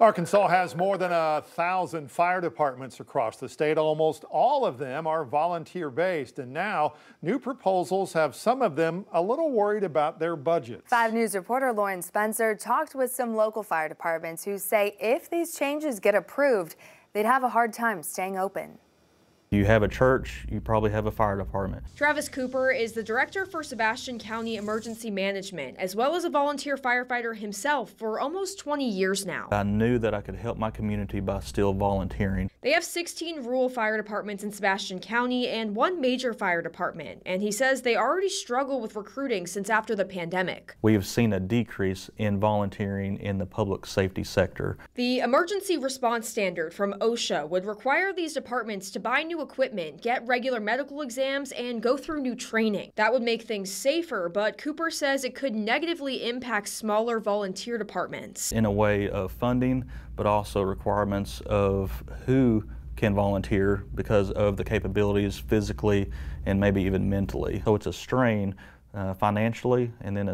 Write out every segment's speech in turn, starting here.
Arkansas has more than 1,000 fire departments across the state. Almost all of them are volunteer-based, and now new proposals have some of them a little worried about their budgets. 5 News reporter Lauren Spencer talked with some local fire departments who say if these changes get approved, they'd have a hard time staying open. You have a church, you probably have a fire department. Travis Cooper is the director for Sebastian County Emergency Management, as well as a volunteer firefighter himself for almost 20 years now. I knew that I could help my community by still volunteering. They have 16 rural fire departments in Sebastian County and 1 major fire department, and he says they already struggle with recruiting since after the pandemic. We have seen a decrease in volunteering in the public safety sector. The emergency response standard from OSHA would require these departments to buy new equipment, get regular medical exams, and go through new training. That would make things safer, but Cooper says it could negatively impact smaller volunteer departments. In a way of funding, but also requirements of who can volunteer because of the capabilities physically and maybe even mentally. So it's a strain financially, and then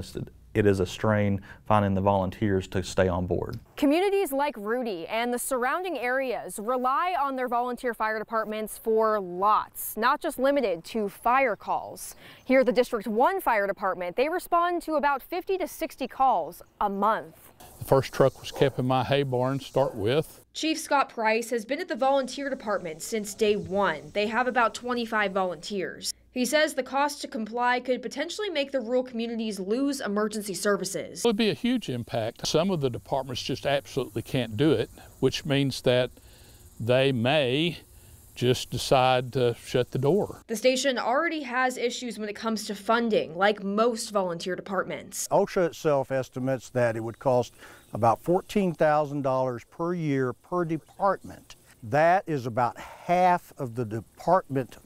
it is a strain finding the volunteers to stay on board. Communities like Rudy and the surrounding areas rely on their volunteer fire departments for lots, not just limited to fire calls. Here at the District 1 Fire Department, they respond to about 50 to 60 calls a month. The first truck was kept in my hay barn to start with. Chief Scott Price has been at the volunteer department since day 1. They have about 25 volunteers. He says the cost to comply could potentially make the rural communities lose emergency services. It would be a huge impact. Some of the departments just absolutely can't do it, which means that they may just decide to shut the door. The station already has issues when it comes to funding, like most volunteer departments. OSHA itself estimates that it would cost about $14,000 per year per department. That is about half of the department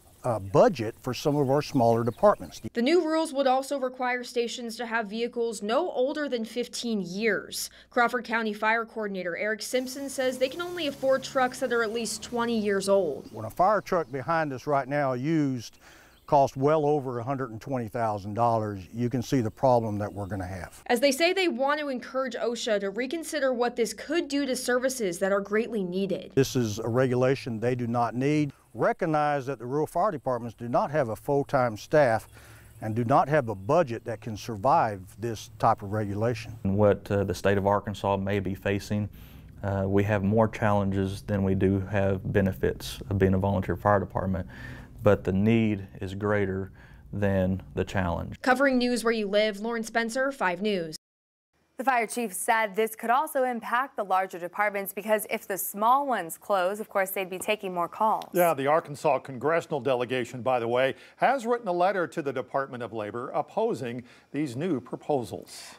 budget for some of our smaller departments. The new rules would also require stations to have vehicles no older than 15 years. Crawford County Fire Coordinator Eric Simpson says they can only afford trucks that are at least 20 years old. When a fire truck behind us right now used costs well over $120,000, you can see the problem that we're going to have. As they say, they want to encourage OSHA to reconsider what this could do to services that are greatly needed. This is a regulation they do not need. Recognize that the rural fire departments do not have a full-time staff and do not have a budget that can survive this type of regulation. And what the state of Arkansas may be facing, we have more challenges than we do have benefits of being a volunteer fire department, but the need is greater than the challenge. Covering news where you live, Lauren Spencer, 5 News. The fire chief said this could also impact the larger departments because if the small ones close, of course, they'd be taking more calls. Yeah, the Arkansas congressional delegation, by the way, has written a letter to the Department of Labor opposing these new proposals.